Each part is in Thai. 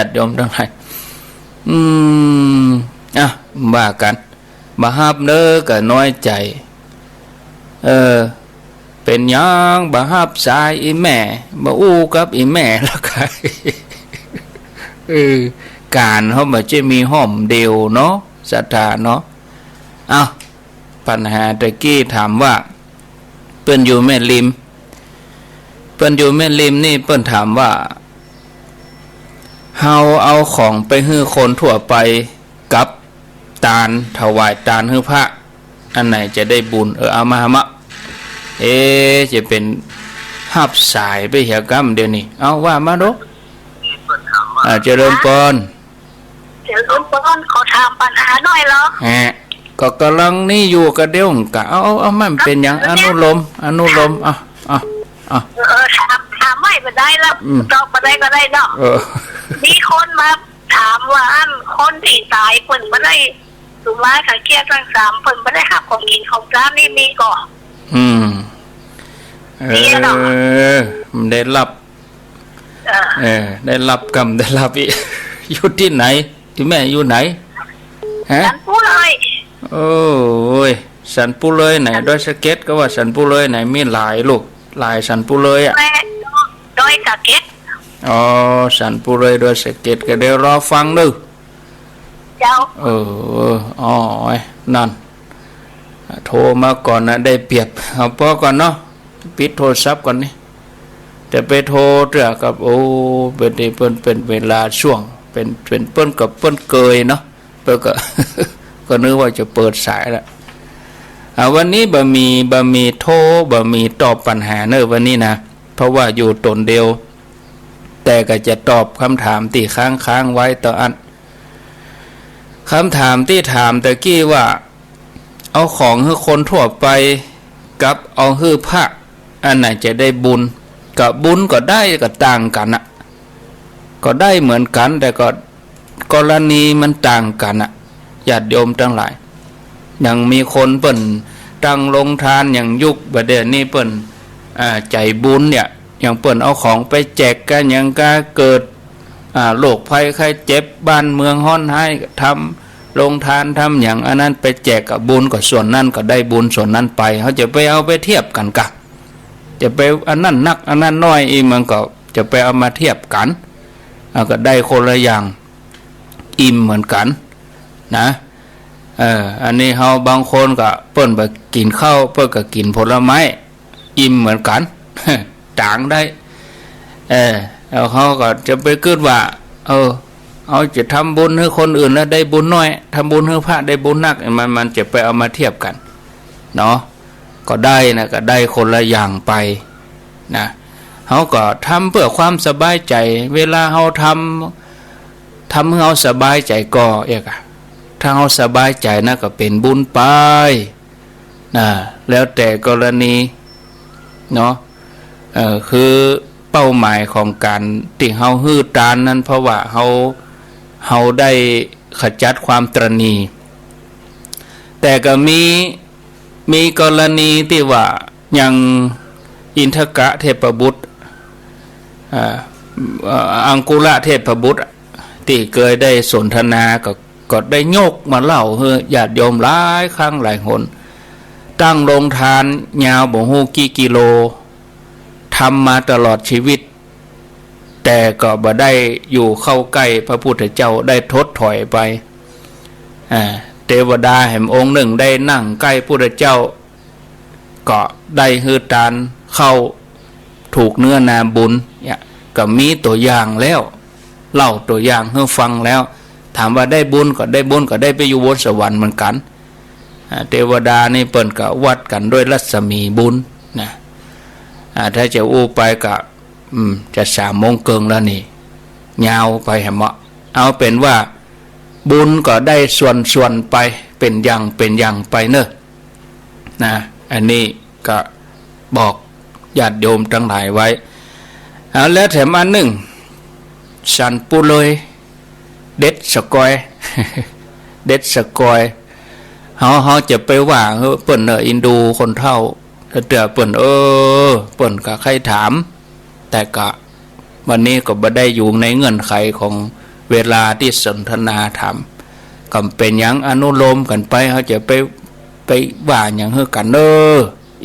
ดโยมทั้งหลายว่ากันมาฮับเด้อก็น้อยใจเป็นยังบ่ฮับสายอีแม่บ่อู้กับอีแม่แล้วก็การเขาบ่จะมีห้อมเดียวเนาะศรัทธาเนาะปัญหาตะกี้ถามว่าเปิ้นอยู่แม่ริมนี่เปิ้นถามว่าเฮาเอาของไปให้คนทั่วไปกับตาลถวายตาลให้พระอันไหนจะได้บุญเอามามะจะเป็นหับสายไปเหี่ยกรรมเดี๋ยวนี้เอาว่ามาดูเจริญพรขอถามปัญหาหน่อยเหรอก็กำลังนี่อยู่กับเดี๋ยวกะเอามันเป็นอย่างอนุโลมถามไม่ก็ได้แล้วตอบก็ได้เนาะมีคนมาถามว่าคนที่ตายเปิ่นไม่ได้สุราขาเกียร์ทั้ง3เปิ่นไม่ได้หักของกินของจ้านี่มีก่อนได้รับได้รับกรรมได้รับอยู่ที่ไหนที่แม่อยู่ไหนสันปูเลยโอ้ยสันปูเลยไหนด้วยสเก็ตก็ว่าสันปูเลยไหนมีหลายลูกหลายสันปูเลยด้วยสเก็ตสันปูเลยด้วยสเก็ตก็เดี๋ยวรอฟังดูเจ้านั่นโทรมาก่อนนะได้เปรียบเอาพอก่อนเนาะปิดโทรศัพท์ก่อนนี่จะไปโทรเรื่องกับเป็นเวลาช่วงเป็นเปิ้นกับเปิ้นเกยเนาะเปิ้นก็นึกว่าจะเปิดสายแล้ววันนี้บะมีโทรบะมีตอบปัญหาเนอะวันนี้นะเพราะว่าอยู่ตนเดียวแต่ก็จะตอบคำถามที่ค้างไว้ต่ออันคำถามที่ถามตะกี้ว่าเอาของให้คนทั่วไปกับเอาให้พระอันไหนจะได้บุญกับบุญก็ได้ก็ต่างกันก็ได้เหมือนกันแต่ก็กรณีมันต่างกันญาติโยมทั้งหลายอย่างมีคนเปิ่นตั้งลงทานอย่างยุคประเดี๋ยวนี้เปิ่นใจบุญเนี่ยอย่างเปิ่นเอาของไปแจกกันอย่างก็เกิดโรคภัยไข้เจ็บบ้านเมืองฮ้อนให้ทำลงทานทำอย่างอันนั้นไปแจกกับบุญก็ส่วนนั้นก็ได้บุญส่วนนั้นไปเขาจะไปเอาไปเทียบกันกะจะไปอันนั้นนักอันนั้นน้อยอีมันก็จะไปเอามาเทียบกันก็ได้คนละอย่างอิ่มเหมือนกันนะอันนี้เฮาบางคนก็เปิ้นไปกินข้าวเปิ้นก็กินผลไม้อิ่มเหมือนกันต่างได้แล้วเขาก็จะไปคิดว่าเอาจะทำบุญให้คนอื่นแล้วได้บุญน้อยทำบุญให้พระได้บุญนักมันจะไปเอามาเทียบกันเนาะก็ได้นะก็ได้คนละอย่างไปนะเขาก็ทำเพื่อความสบายใจเวลาเขาทำให้เขาสบายใจก็ถ้าเขาสบายใจนะก็เป็นบุญไปนะแล้วแต่กรณีเนาะคือเป้าหมายของการที่เขาฮื้อตานนั้นเพราะว่าเขาได้ขจัดความตรณีแต่ก็มีกรณีที่ว่าอย่างอินทกะเทพบุตรอังกุระเทพบุตรที่เคยได้สนทนาก็ได้โยกมาเล่าให้ญาติโยมหลายครั้งหลายหนตั้งโรงทานยาวบ่ฮู้กี่กิโลทำมาตลอดชีวิตแต่ก็บ่ได้อยู่เข้าใกล้พระพุทธเจ้าได้ทดถอยไปเทวดาแห่งองค์หนึ่งได้นั่งใกล้พระพุทธเจ้าก็ได้ฮือตานเข้าถูกเนื้อนาบุญเนี่ยก็มีตัวอย่างแล้วเล่าตัวอย่างให้ฟังแล้วถามว่าได้บุญก็ได้บุญก็ได้ไปอยู่บนสวรรค์เหมือนกันเทวดานี่เปิ่นก็วัดกันด้วยรัศมีบุญนะถ้าจะอู้ไปก็จะ3 โมงเกิงแล้วนี่ยาวไปแหมเอาเป็นว่าบุญก็ได้ส่วนไปเป็นอย่างไปเนอะนะอันนี้ก็บอกญาติโยมทั้งหลายไว้แล้วแถมอันหนึ่งสันปูเลยเด็ดสกอยเด็ดสกอยเขาจะไปว่าเปิ่นอินดูคนเท่าเตือเปิ่นเปิ่นก็ใครถามแต่ก็วันนี้ก็บ่ได้อยู่ในเงื่อนไขของ เวลาที่สนทนาธรรมก็เป็นอย่างอนุโลมกันไปเขาจะไปว่าอย่างเฮือกัน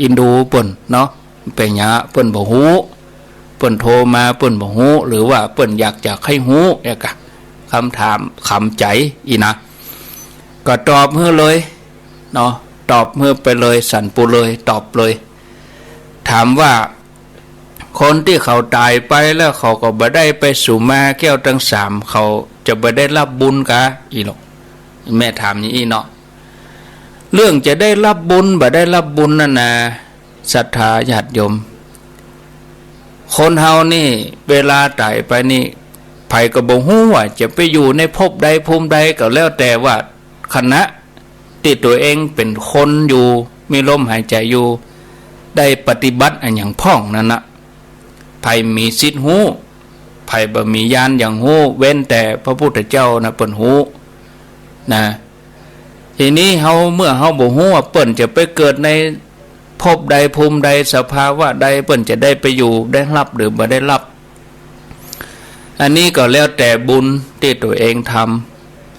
อินดูเปิ้นเนาะเป็นอย่างเปิ้นบ่ฮู้เปิ้นโทรมาเปิ้นบ่ฮู้หรือว่าเปิ้นอยากจะให้ฮู้เนี่ยกะคำถามคำใจอีนะก็ตอบเฮือเลยเนาะตอบเฮือไปเลยสันปูเลยตอบเลยถามว่าคนที่เขาตายไปแล้วเขาก็บ่ได้ไปสู่มาแก้วทั้งสามเขาจะบ่ได้รับบุญกะอีหรอกแม่ถามอย่างนี้เนาะเรื่องจะได้รับบุญบ่ได้รับบุญนั่นนะศรัทธาญาติโยมคนเฮานี่เวลาตายไปนี่ไผก็บ่ฮู้ว่าจะไปอยู่ในภพใดภูมิใดก็แล้วแต่ว่าคณะที่ตัวเองเป็นคนอยู่มีลมหายใจอยู่ได้ปฏิบัติอันอย่างพ่องนั่นนะไผมีสิทธิ์ฮู้ไผบ่มีญาณอย่างฮู้เว้นแต่พระพุทธเจ้านะเปิ้นฮู้นะทีนี้เฮาเมื่อเฮาบ่ฮู้ว่าเปิ้นจะไปเกิดในภพใดภูมิใดสภาวะใดเปิ้นจะได้ไปอยู่ได้รับหรือบ่ได้รับอันนี้ก็แล้วแต่บุญที่ตัวเองท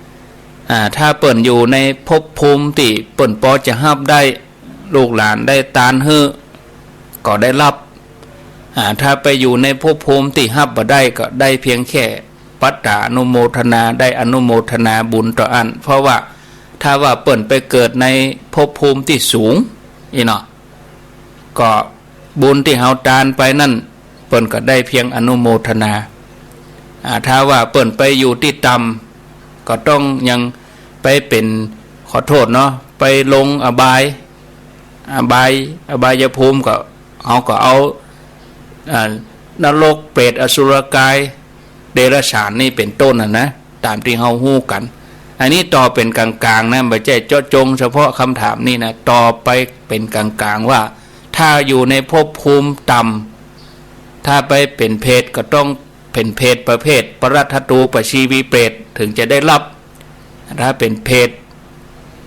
ำถ้าเปิ้นอยู่ในภพภูมิที่เปิ้นพอจะรับได้ลูกหลานได้ตานฮื้อก็ได้รับถ้าไปอยู่ในภพภูมิที่รับบ่ได้ก็ได้เพียงแค่ปัตตานุโมทนาได้อนุโมทนาบุญต่ออันเพราะว่าถ้าว่าเปิ้นไปเกิดในภพภูมิที่สูงอีเนาะก็บุญที่เฮาทานไปนั่นเปิ้นก็ได้เพียงอนุโมทนาถ้าว่าเปิ้นไปอยู่ที่ต่ำก็ต้องยังไปเป็นขอโทษเนาะไปลงอบายภูมิก็เฮาก็เอานรกเปรตอสุรกายเดรัจฉานนี่เป็นต้นนะตามที่เฮาฮู้กันอันนี้ต่อเป็นกลางๆนะไม่ใช่เจาะจงเฉพาะคำถามนี่นะต่อไปเป็นกลางๆว่าถ้าอยู่ในภพภูมิต่ำถ้าไปเป็นเพศก็ต้องเป็นเพศประเภทปรัตถตูปชีวีเปรตถึงจะได้รับถ้าเป็นเพศ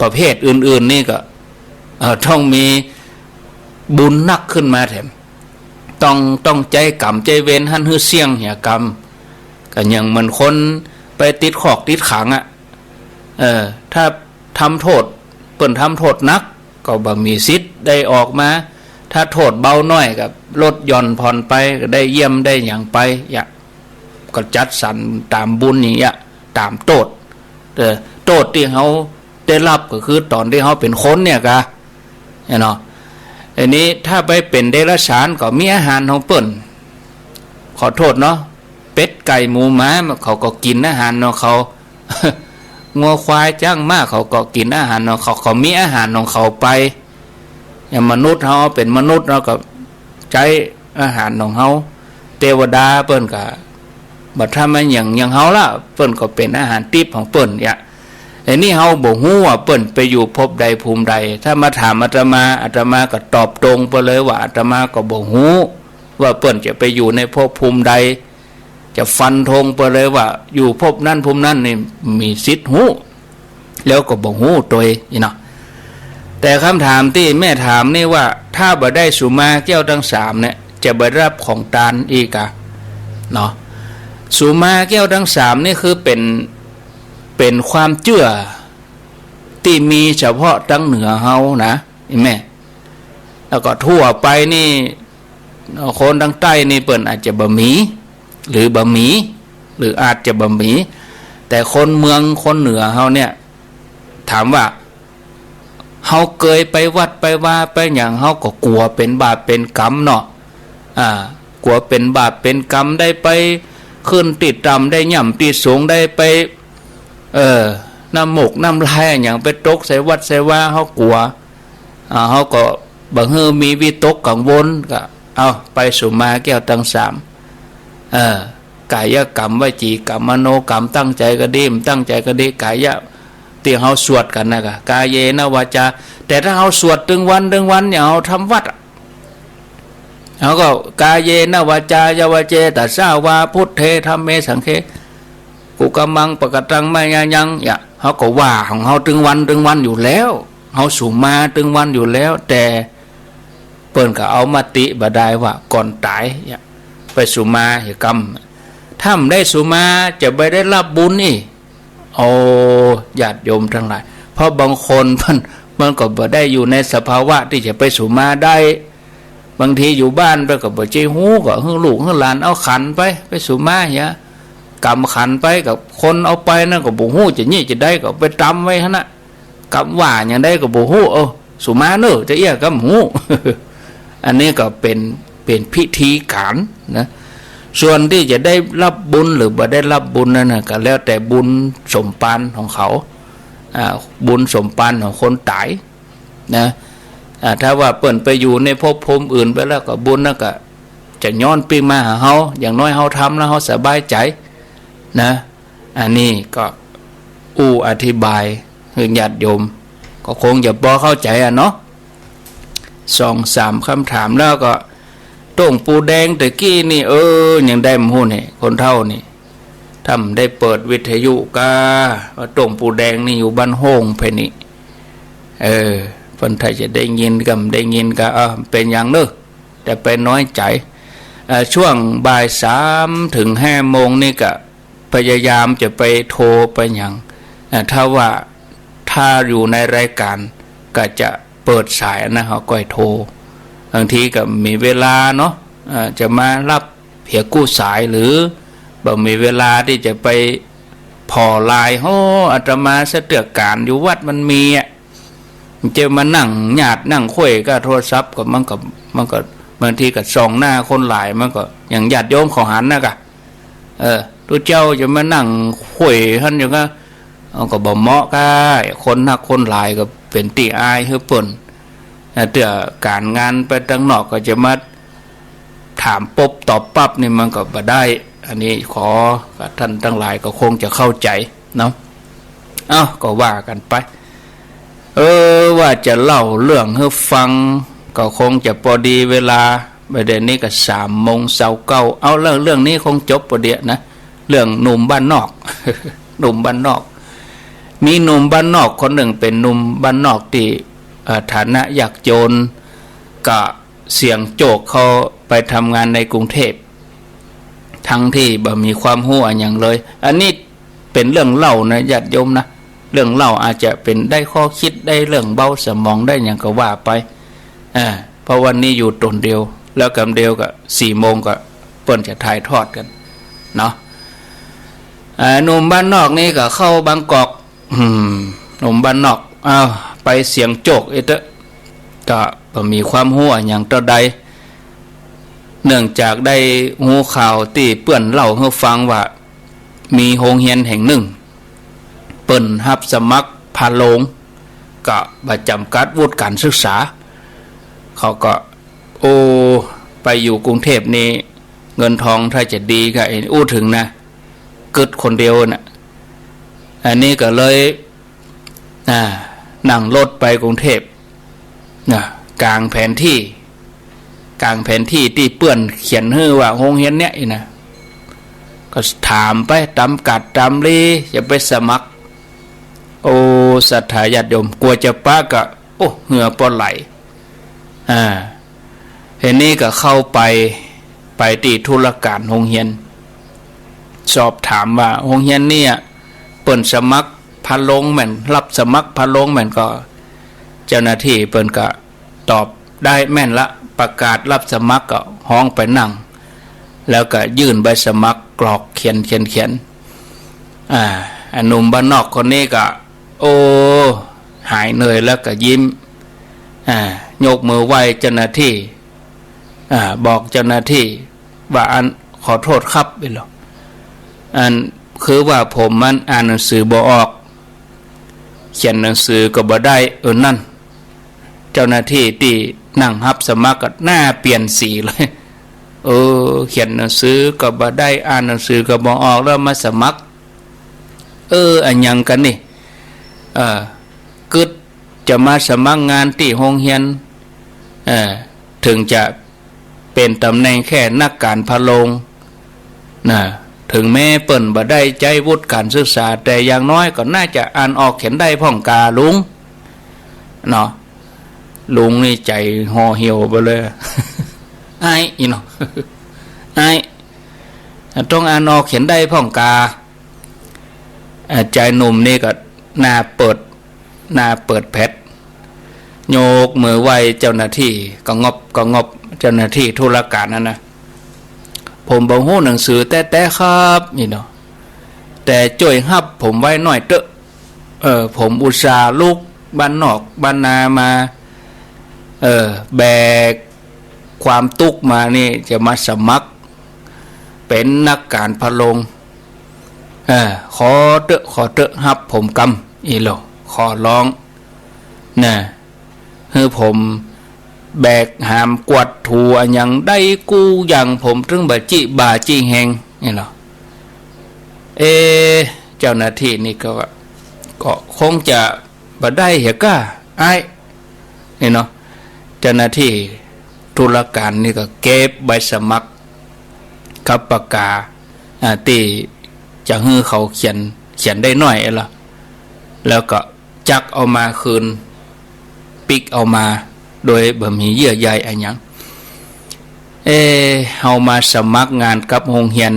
ประเภทอื่นๆนี่ก็ต้องมีบุญนักขึ้นมาแถมต้องใจกรรมใจเวรหั่นฮื้อเสี่ยงเหี่ยกรรมก็อย่างเหมือนคนไปติดขอกติดขังถ้าทำโทษเปิ้นทำโทษนักก็บ่มีสิทธิ์ได้ออกมาถ้าโทษเบาน้อยกับลดหย่อนผ่อนไปก็ได้เยี่ยมได้อย่างไปก็จัดสรรตามบุญอย่างเงี้ยตามโทษโทษที่เขาได้รับก็คือตอนที่เขาเป็นคนเนี่ยกะเนาะอันนี้ถ้าไปเป็นเดรัจฉานก็มีอาหารของเปิ้นขอโทษเนาะเป็ดไก่หมูหมาเขาก็กินอาหารของเขางัวควายจ้างมากเขาก็กินอาหารของเขามีอาหารของเขาไปอย่างมนุษย์เขาเป็นมนุษย์เราก็ใช้อาหารของเขาเทวดาเปิ้นก็บัดถ้ามันอย่างเขาละเปิ้นก็เป็นอาหารทิพย์ของเปิ้นเนี่ยอันนี้เฮาบ่ฮู้ว่าเปิ้นไปอยู่ภพใดภูมิใดถ้ามาถามอาตมาก็ตอบตรงไปเลยว่าอาตมาก็บ่ฮู้ว่าเปิ้นจะไปอยู่ในภพภูมิใดจะฟันธงไปเลยว่าอยู่ภพนั้นภูมินั้นนี่มีสิทธิ์ฮู้แล้วก็บ่ฮู้ตัวนี่เนาะแต่คำถามที่แม่ถามนี่ว่าถ้าบ่ได้สุมาแก้วทั้ง3เนี่ยจะบ่รับของทานอีกเนาะสุมาแก้วทั้ง3นี่คือเป็นความเชื่อที่มีเฉพาะทั้งเหนือเฮานะแม่แล้วก็ทั่วไปนี่คนทางใต้นี่เปิ้นอาจจะบ่มีหรือบ่มีหรืออาจจะบ่มีแต่คนเมืองคนเหนือเฮาเนี่ยถามว่าเฮาเคยไปวัดไปว่าไปอย่างเฮาก็กลัวเป็นบาปเป็นกรรมเนาะกลัวเป็นบาปเป็นกรรมได้ไปขึ้นติดต่ำได้ย่ำติดสูงได้ไปน้ำหมกน้ำลายอย่างไปตกใส่วัดใส่ว่าเฮากลัวเฮาก็บ่ฮือมีวิตกกังวลก็เอาไปสุมาแก้วทั้ง3กายกรรมวจีกรรมมโนกรรมตั้งใจก็ดีตั้งใจก็ดีกายะที่เฮาสวดกันนะกายเยนะวาจาแต่ถ้าเฮาสวดถึงวันเนี่ยเฮาทำวัดเฮาก็กายเยนะวาจายาวเจตัสสาวาพุทเทธัมเมสังเฆกุกมังปกตังมายายังเฮาก็ว่าของเฮาถึงวันอยู่แล้วเฮาสุมาถึงวันอยู่แล้วแต่เปิ้นก็เอามาติบ่ได้ว่าก่อนตายไปสุมาเหกรรม ถ้าได้สุมาจะไปได้รับบุญนี่โอ้ญาติโยมทั้งหลายเพราะบางคนมันก็บ่ได้อยู่ในสภาวะที่จะไปสุมาได้บางทีอยู่บ้านไปก็บ่ใจหูก็ให้ลูกให้หลานเอาขันไปสุมาเงี้ยกำขันไปกับคนเอาไปนั่นก็บ่ฮู้จะนี่จะได้ก็ไปตำไว้หั่นน่ะกำว่าอย่างได้ก็บ่ฮู้สุมาเนอะจะเอี้ยกำหู อันนี้ก็เป็นพิธีการนะส่วนที่จะได้รับบุญหรือบ่ได้รับบุญนั่นนะก็แล้วแต่บุญสมปานของเขาบุญสมปานของคนตายนะถ้าว่าเปิ่นไปอยู่ในภพภูมิอื่นไปแล้วก็บุญนั่นก็จะย้อนปีมาหาเฮาอย่างน้อยเฮาทำแล้วเฮาสบายใจนะอันนี้ก็อธิบายให้ญาติโยมก็คงจะพอเข้าใจเนาะ2-3คำถามแล้วก็ต้งปูแดงตะกี้นี่ยังได้มหูนี่คนเท่านี่ทำได้เปิดวิทยุกาว่าต้งปูแดงนี่อยู่บ้านโฮงเพนี่คนไทยจะได้ยินกับได้ยินก็เป็นอย่างนึกแต่ไปน้อยใจช่วงบ่าย3 ถึง 5 โมงนี่ก็พยายามจะไปโทรไปอย่างถ้าอยู่ในรายการก็จะเปิดสายนะเขาก็โทรบางทีก็มีเวลาเนาะจะมารับเพียกู้สายหรือบ่มีเวลาที่จะไปพอลายอาตมาเสตือกการอยู่วัดมันมีจะมานั่งหยาดนั่งคุยก็โทรศัพท์ก็มันก็บางทีก็ส่องหน้าคนหลายมันก็อย่างญาติโยมของหันนะกะตัวเจ้าจะมานั่งคุยท่านอย่างก็บ่เหมาะก็คนนักคนหลายก็เป็นตีอายเฮือเปิ่นเดี๋ยวการงานไปตั้งนอกก็จะมาถามปบตอบปั๊บนี่มันก็บ่ได้อันนี้ขอท่านทั้งหลายก็คงจะเข้าใจเนาะก็ว่ากันไปว่าจะเล่าเรื่องให้ฟังก็คงจะพอดีเวลาประเด็นนี้ก็3:29เอาเรื่องนี้คงจบประเดี๋ยวนะเรื่องหนุ่มบ้านนอก หนุ่มบ้านนอกมีหนุ่มบ้านนอกคนหนึ่งเป็นหนุ่มบ้านนอกที่ฐานะยากจนก็เสี่ยงโจกเขาไปทำงานในกรุงเทพทั้งที่บ่มีความรู้อย่างเลยอันนี้เป็นเรื่องเล่านะญาติโยมนะเรื่องเล่าอาจจะเป็นได้ข้อคิดได้เรื่องเบาสมองได้อย่างก็ว่าไปเพราะวันนี้อยู่ตนเดียวแล้วกำเดียวก็4 โมงก็เปิ้นจะถ่ายทอดกันเนาะหนุ่มบ้านนอกนี่ก็เข้าบางกอกหนุ่มบ้านนอกไปเสียงโจกก็มีความรู้อย่างต่อใดเนื่องจากได้หูข่าวที่เปื้อนเล่าให้ฟังว่ามีโรงเรียนแห่งหนึ่งเปิ้นรับสมัครพาโลงก็บ่จำกัดวุฒิการศึกษาเขาก็ไปอยู่กรุงเทพนี่เงินทองถ้าจะดีก็ถึงนะกึดคนเดียวน่ะอันนี้ก็เลยนั่งรถไปกรุงเทพกลางแผนที่ที่เปื้อนเขียนให้ว่าโรงเรียนเนี้ยนะก็ถามไปตามกัดตามลีจะไปสมัครศรัทธาญาติโยมกลัวจะป้าก็เหงื่อปอไหลเห็นนี้ก็เข้าไปที่ธุรการโรงเรียนสอบถามว่าโรงเรียนนี่เปิ่นสมัครพาโลงแม่นรับสมัครพาโลงแม่นก็เจ้าหน้าที่เปิ่นก็ตอบได้แม่นละประกาศรับสมัครก็ห้องไปนั่งแล้วก็ยื่นใบสมัครกรอกเขียนหนุ่มบ้านนอกคนนี้ก็หายเหนื่อยแล้วก็ยิ้มยกมือไหว้เจ้าหน้าที่บอกเจ้าหน้าที่ว่าขอโทษครับไปหรอกคือว่าผมมันอ่านหนังสือบ่ออกเขียนหนังสือก็บ่ได้นั่นเจ้าหน้าที่ที่นั่งรับสมัครก็หน้าเปลี่ยนสีเลยเขียนหนังสือก็บ่ได้อ่านหนังสือก็บ่ออกแล้วมาสมัครอันยังกันนี่กึดจะมาสมัครงานที่โรงเรียนถึงจะเป็นตำแหน่งแค่นักการพาโลงถึงแม้เปิ้นบ่ได้ใจวุฒิการศึกษาแต่อย่างน้อยก็น่าจะอ่านออกเขียนได้พ่องกาลุงเนาะลุงนี่ใจห่อเหี่ยวไปเลย ไอ้เนาะไอ้ ต้องอ่านออกเขียนได้พ่องกาใจหนุ่มนี่ก็หน้าเปิดแพทโยกมือไหวเจ้าหน้าที่ก็งบเจ้าหน้าที่ธุรการนั่นนะผมบ่ฮู้หนังสือแต่ครับนี่เนาะแต่จ่วยฮับผมไว้หน่อยเตอะผมอุตส่าห์ลูกบ้านนอกบ้านนามาแบกความตุกมานี่จะมาสมัครเป็นนักการพะโลงขอเตอะฮับผมกำอีหลอขอร้องนะคือผมแบกหามกวาดถูอันยังได้กู้อย่างผมถึงบาจีแหงนี่หรอเจ้าหน้าที่นี่ก็คงจะบ่ได้เหรอก้าไอ้นี่เนาะเจ้าหน้าที่ธุรการนี่ก็เก็บใบสมัครกับปากกาที่จะให้เขาเขียนได้หน่อยล่ะแล้วก็จักเอามาคืนปิกเอามาโดยบ่มีเยื่อใยอะไรอย่างเฮามาสมัครงานกับโรงเรียน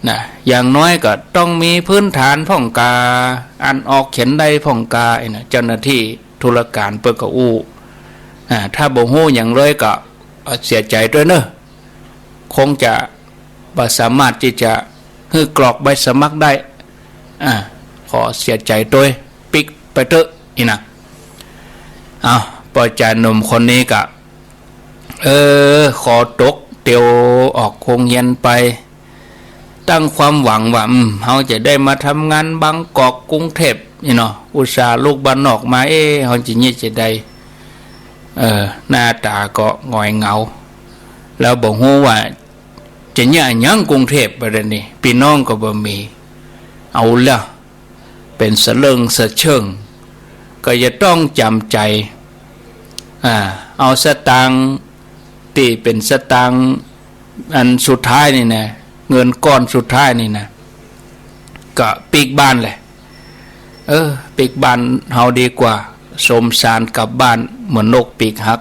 นะอย่างน้อยก็ต้องมีพื้นฐานพ่องกาอ่านออกเขียนได้พ่องกานะเจ้าหน้าที่ธุรการเปิ้นก็อู้ถ้าบ่ฮู้หยังเลยก็เสียใจด้วยเนอะคงจะบ่สามารถที่จะให้กรอกใบสมัครได้ขอเสียใจด้วยปิกไปเถอะอีนะปล่อยใจหนุ่มคนนี้ก็ขอตกเตียวออกโรงเรียนไปตั้งความหวังว่าเขาจะได้มาทำงานบางกอกกรุงเทพนี่เนาะอุตส่าห์ลูกบ้านนอกมาเขาจะเนี่ยจะได้หน้าตาก็งอยเงาแล้วบอกฮู้ว่าจะเนี่ยยังกรุงเทพประเด็นนี้พี่น้องก็บ่มีเอาละเป็นสะเลิงสะเชิงก็จะต้องจำใจเอาสตางค์ที่เป็นสตางค์อันสุดท้ายนี่นะเงินก้อนสุดท้ายนี่นะก็ปีกบ้านแหละปีกบ้านเฮาดีกว่าสมสารกับบ้านเหมือนนกปีกหัก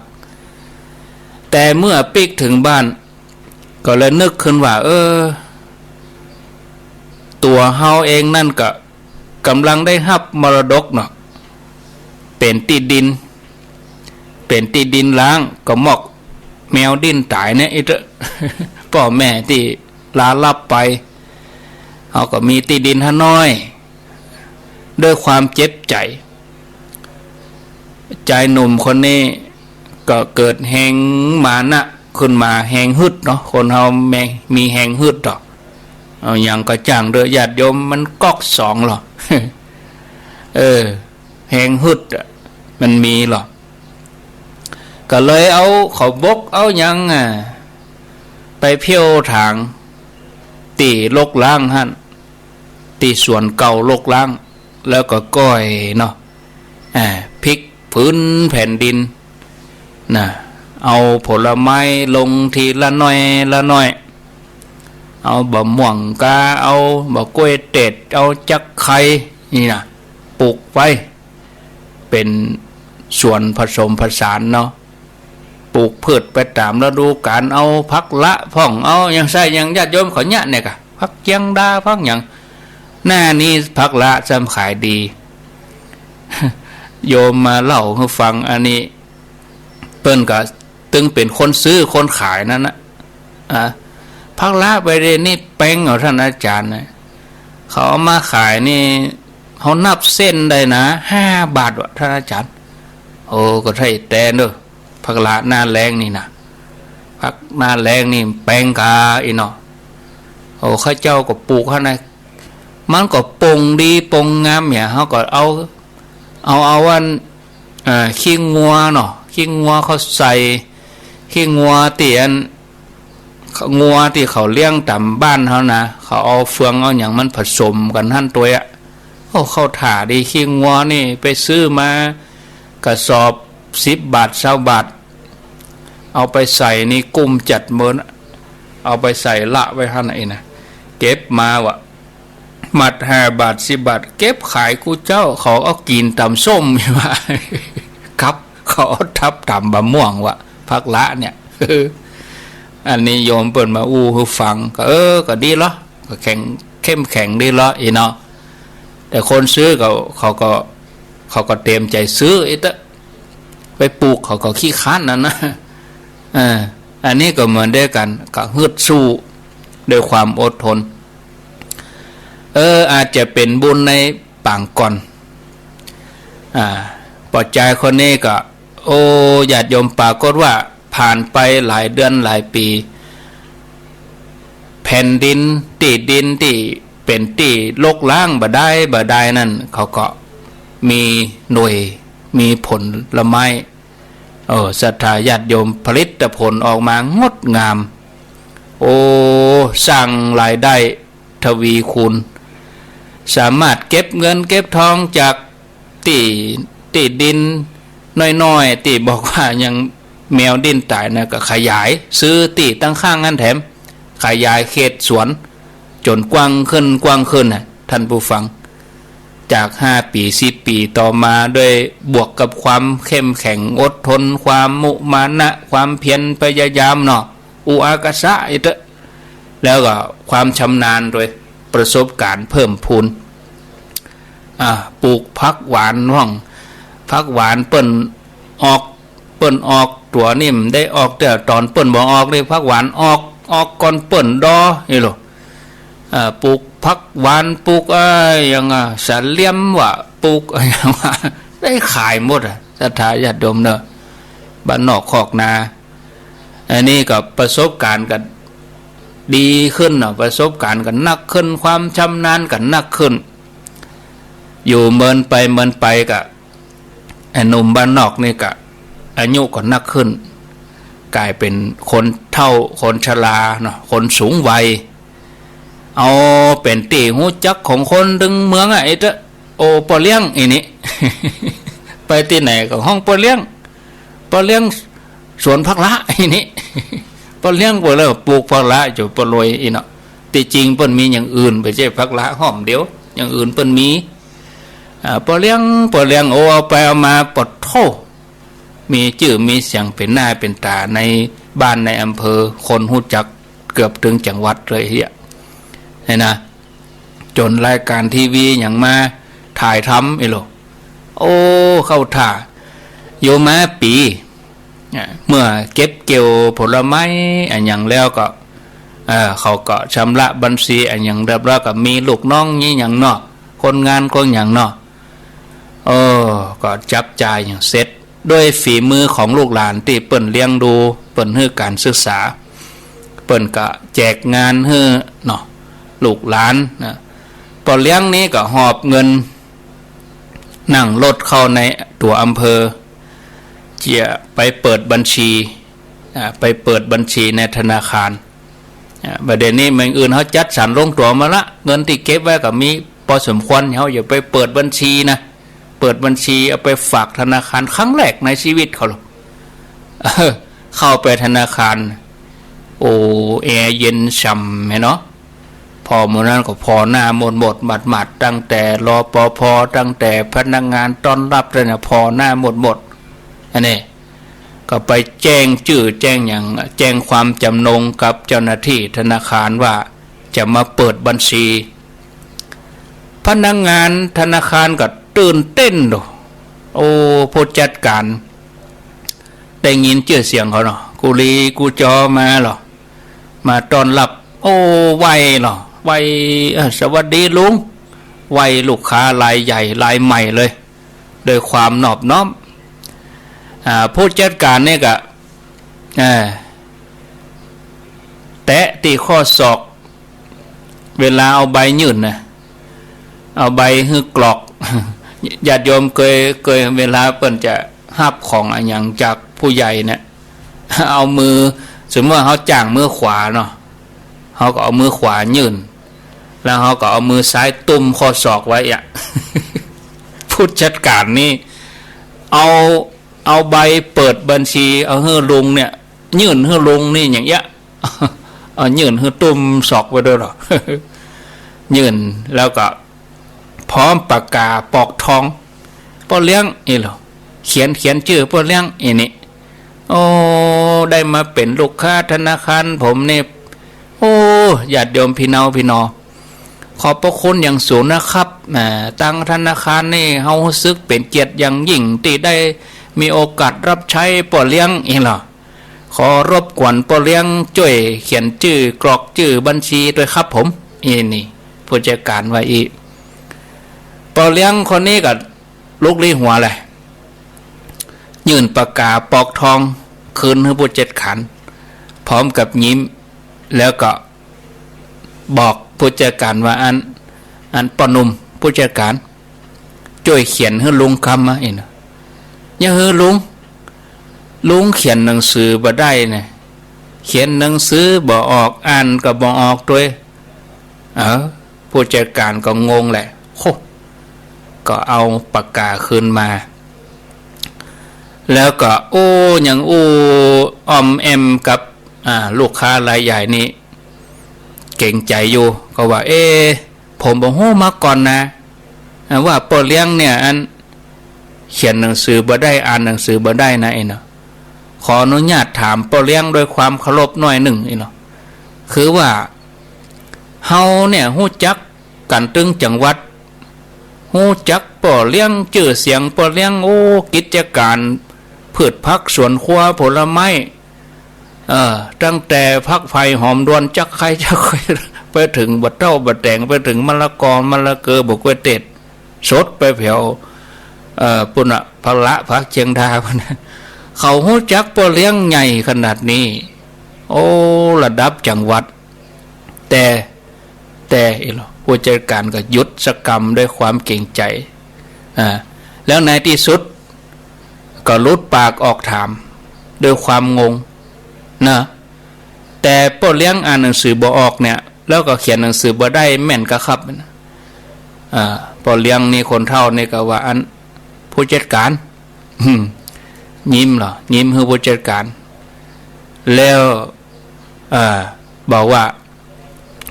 แต่เมื่อปีกถึงบ้านก็เลยนึกขึ้นว่าตัวเฮาเองนั่นก็กำลังได้รับมรดกเนาะเป็นที่ดินล้างก็หมอกแมวดิ้นตายเนี่ยพ่อแม่ที่ลาลับไปเขาก็มีที่ดินฮะน้อยด้วยความเจ็บใจหนุ่มคนนี้ก็เกิดแหงมานะขึ้นมาแหงฮึดเนาะคนเฮามีแหงฮึดต่อเอาอย่างก็จ้างเด้อญาติโยมมันก๊อกสองหรอแหงฮึดมันมีหรอก็เลยเอาเขาบกเอายังไปเพี้ยวทางตีลกล้างหั่นตีส่วนเก่าลกล้างแล้วก็ก้อยเนาะพลิกพื้นแผ่นดินนะเอาผลไม้ลงทีละน้อยเอาบะม่วงกาเอาบะกล้วยเต็ดเอาจักไข่นี่นะปลูกไว้เป็นส่วนผสมผสานเนาะปลูกพืชไปตามฤดูกาลเอาพักละพ่องเอาอย่างใส่อย่างญาติโยมขอเนี่ยเนี่ยกะพักเจียงดาพักอย่างหน้านี้พักละจำขายดี โยมมาเล่าให้ฟังอันนี้เปิ้นก็ตึงเป็นคนซื้อคนขายนั่นนะพักละไปเรนนี่แป้งของท่านอาจารย์นะเขาเอามาขายนี่เขานับเส้นได้นะ5 บาทวะท่านอาจารย์โอ้ก็ใช่แต่เนอะพักละหน้าแรงนี่นะพักหน้าแรงนี่แป้งกาอีเนาะโอ้ข้าเจ้าก็ปลูกข้างในมันก็ปงดีปงงามเนี่ยเขาก็เอาวันขี้งัวเนาะขี้งัวเขาใส่ขี้งัวเตียนงัวที่เขาเลี้ยงตามบ้านเขานะเขาเอาเฟืองเอาอย่างมันผสมกันท่านตัวเขาถ่าดีขี้งัวนี่ไปซื้อมากระสอบ10 บาท20 บาทเอาไปใส่นี่กุ้มจัดเมินเอาไปใส่ละไว้ท่านไอ้นะเก็บมาวะมัด5 บาท10 บาทเก็บขายกูเจ้าเขาเอากินตำส้มว่าครับเขาเอาทับตำบะม่วงวะพักละเนี่ย อันนี้โยมเปิดมาอู้ให้ฟังก็ก็ดีละก็เข้มแข็งดีละอีเนาะแต่คนซื้อเขาก็เต็มใจซื้อไอ้ตะไปปลูกเขาก็ขี้ค้านนั่นนะอันนี้ก็เหมือนเดียวกันก็ฮึดสู้ด้วยความอดทนอาจจะเป็นบุญในปางก่อนปอดใจคนนี้ก็ญาติโยมปรากฏว่าผ่านไปหลายเดือนหลายปีแผ่นดินที่เป็นที่ลกล้างบ่ได้นั่นเขาก็มีหน่วยมีผลละไม้ศรัทธาญาติโยมผลิตผลออกมางดงามสร้างรายได้ทวีคูณสามารถเก็บเงินเก็บทองจากที่ดินน้อยๆที่บอกว่ายังแมวดิ้นตายนะก็ขยายซื้อที่ตั้งข้างนั้นแถมขยายเขตสวนจนกว้างขึ้นนะท่านผู้ฟังจาก5 ปี10 ปีต่อมาด้วยบวกกับความเข้มแข็งอดทนความมุมานะความเพียรพยายามเนาะอุอากาสะอีกแล้วก็ความชำนาญโดยประสบการณ์เพิ่มพูนปลูกผักหวานห้องผักหวานเปิ้นออกตัวนิ่มได้ออกแต่ตอนเปิ้นบ่ออกเลยผักหวานออกก่อนเปิ้นดอนี่หรอปลูกผักหวานปลูกอย่างสาเลี่ยมว่าปลูกอย่างว่าได้ขายหมดศรัทธาญาติโยมเนอะบ้านนอกคอกนาอันนี้ก็ประสบการณ์กันดีขึ้นเนาะประสบการณ์กันนักขึ้นความชำนาญกันนักขึ้นอยู่เมินไปกับไอ้หนุ่มบ้านนอกนี่ก็อายุก็นักขึ้นกลายเป็นคนเฒ่าคนชราเนาะคนสูงวัยเอาเป็นตีหูจักของคนดึงเมืองไอ้เจ้าปอเลี้ยงอีนี่ ไปที่ไหนก็ห้องปอเลี้ยงสวนผักละอีนี่ ปอเลี้ยงบ่แล้วปลูกผักละอยู่ปอลอยอีเนาะที่จริงเปิ้นมีอย่างอื่นไปใช่ผักละหอมเดียวอย่างอื่นเปิ้นมีปอเลี้ยงเอาไปเอามาปดโทมีชื่อมีเสียงเป็นหน้าเป็นตาในบ้านในอำเภอคนหูจักเกือบถึงจังหวัดเลยเฮียนี่นะจนรายการทีวีอย่างมาถ่ายทำไอ้โลเข้าท่าโยมาปีเมื่อเก็บเกี่ยวผลไม้อันอย่างแล้วก็เขาก็ชำระบัญชีอันอย่างเรียบร้อยก็มีลูกน้องนี่อย่างเนาะคนงานคนอย่างเนาะก็จับจ่ายอย่างเสร็จด้วยฝีมือของลูกหลานที่เปิ่นเลี้ยงดูเปิ่นให้การศึกษาเปิ่นก็แจกงานให้เนาะลูกหลานนะพอเลี้ยงนี้ก็หอบเงินนั่งรถเข้าในตัวอำเภอจะไปเปิดบัญชีในธนาคารประเด็นนี้เมืองอื่นเขาจัดสรรลงตัวมาละเงินที่เก็บไว้ก็มีพอสมควรเขาอย่าไปเปิดบัญชีนะเปิดบัญชีเอาไปฝากธนาคารครั้งแรกในชีวิตเขาหรอกเข้าไปธนาคารแอร์เย็นฉ่ำไหมเนาะพอเมื่อนั้นก็พอหน้าหมดหมัดตั้งแต่รอปภตั้งแต่พนักงานต้อนรับเลยนะพอหน้าหมดอันนี้ก็ไปแจ้งความจำนงกับเจ้าหน้าที่ธนาคารว่าจะมาเปิดบัญชีพนักงานธนาคารก็ตื่นเต้นดูผู้จัดการได้ยินชื่อเสียงเขาเนาะกูจอมาหรอมาต้อนรับไวหรอไวสวัสดีลุงไวลูกค้ารายใหญ่รายใหม่เลยโดยความนอบน้อมผู้จัดการเนี่ยก็แตะตีข้อศอกเวลาเอาใบยื่นนะเอาใบหื้อกรอกญาติโยมเคยเวลาเปิ้นจะหับของอะไรอย่างจากผู้ใหญ่เนี่ยเอามือสมมติว่าเขาจ้างมือขวาเนาะเขาก็เอามือขวายื่นแล้วเขาก็เอามือซ้ายตุ้มข้อศอกไว้ผู้จัดการนี่เอาใบเปิดบัญชีเอาให้ลุงเนี่ยยื่นให้ลุงนี่อย่างเงี้ยเอายื่นให้ตุ้มศอกไว้ด้วยหรอยื่นแล้วก็พร้อมปากกาปอกทองป้อเลี้ยงนี่หรอเขียนชื่อป้อเลี้ยงนี่ โอ้ได้มาเป็นลูกค้าธนาคารผมเนี่ยโอ้ญาติโยมพี่น้องขอบพระคุณอย่างสูงนะครับตั้งธนาคารนี่เฮาซึกเป็นเกียรติอย่างยิ่งที่ได้มีโอกาสรับใช้ป่อเลี้ยงเองเหรอขอรบกวนป่อเลี้ยงช่วยเขียนชื่อกรอกชื่อบัญชีด้วยครับผมนี่ผู้จัดการว่าอีป่อเลี้ยงคนนี้กับลูกลี้หัวเลยยื่นปากกาปอกทองคืนให้ผู้จัดการพร้อมกับยิ้มแล้วก็บอกผู้จัดการว่าอันปอนุ่มผู้จัดการช่วยเขียนให้ลุงคำมาเองอย่าให้ลุงเขียนหนังสือบ่ได้เนี่ยเขียนหนังสือบ่ออกอ่านก็บ่ออกด้วยผู้จัดการก็งงแหละก็เอาปากกาคืนมาแล้วก็อย่างออมแอมกับลูกค้ารายใหญ่นี่เก่งใจอยู่ก็ว่าผมบอกมาก่อนนะว่าป่อเลี้ยงเนี่ยเขียนหนังสือบ่ได้อ่านหนังสือบ่ได้นะเนาะขออนุญาตถามป่อเลี้ยงด้วยความเคารพหน่อยหนึ่งเนาะคือว่าเฮาเนี่ยฮู้จักกันตึงจังหวัดฮู้จักป่อเลี้ยงชื่อเสียงป่อเลี้ยงกิจการพืชผักสวนครัวผลไม้ตั้งแต่พักไผ่หอมดวนจักไข่ไปถึงบัดเต้าบัดแตงไปถึงมะละกอมะละเกอบอกว่าเต็ดสดไปแผ่วปุ่นพละพักเชียงดาเขาหู้จักป่อเลี้ยงใหญ่ขนาดนี้ระดับจังหวัดแต่ผู้จัดการก็ยุดสกรรมด้วยความเก่งใจแล้วในที่สุดก็ลุดปากออกถามด้วยความงงนะแต่ป่อเลี้ยงอ่านหนังสือบ่ออกเนี่ยแล้วก็เขียนหนังสือบ่ได้แม่นกะครับป่อเลี้ยงนี่คนเฒ่านี่ก็ว่าผู้จัดการยิ้มเหรอยิ้มคือผู้จัดการแล้วบอกว่า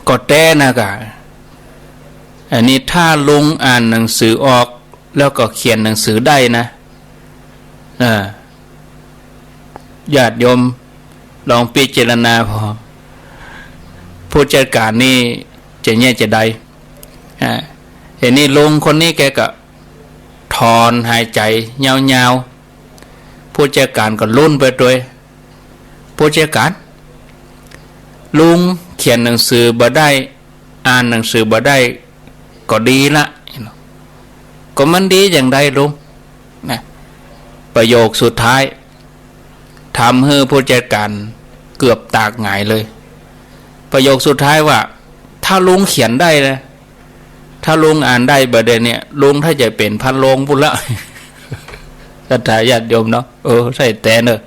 ก็แต่นะกะอันนี้ถ้าลุงอ่านหนังสือออกแล้วก็เขียนหนังสือได้นะญาติโยมลองพิจารณาพอผู้จัดการนี่จะแย่จะได้เห็นนี่ลุงคนนี้แกก็ถอนหายใจยาวๆผู้จัดการก็ลุ้นไปด้วยผู้จัดการลุงเขียนหนังสือบ่ได้อ่านหนังสือบ่ได้ก็ดีละก็มันดีอย่างใดลุงนะประโยคสุดท้ายทำให้ผู้จัดการเกือบตากหงายเลยประโยคสุดท้ายว่าถ้าลุงเขียนได้นะถ้าลุงอ่านได้ประเด็นเนี่ยลุงถ้าจะเป็นพันโลงพุ่นละศรัทธาญาติโยมเนาะใช่แต่เนอะ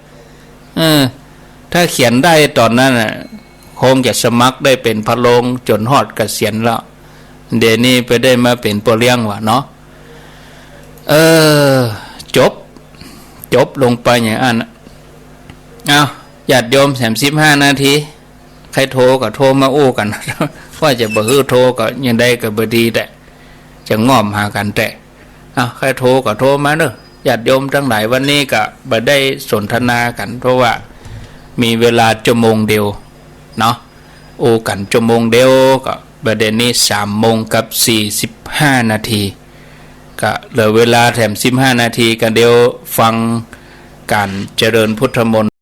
ถ้าเขียนได้ตอนนั้นน่ะคงจะสมัครได้เป็นพันโลงจนฮอดเกษียณแล้วเดี๋ยวนี้ไปได้มาเป็นป่อเลี้ยงว่ะเนาะจบลงไปอย่างนั้นญาติโยม35 นาทีใครโทรก็โทรมากันว่าจะบ่ฮื้อโทรก็ยังได้ก็บ่ดีแต่จะง้อมหากันแต่ใครโทรก็โทรมาเด้อญาติโยมทั้งหลายวันนี้ก็บ่ได้สนทนากันเพราะว่ามีเวลาชั่วโมงเดียวเนาะกันชั่วโมงเดียวก็ประเด็นนี้3:45 นาทีก็เหลือเวลาแถม15 นาทีกันเดียวฟังการเจริญพุทธมนต์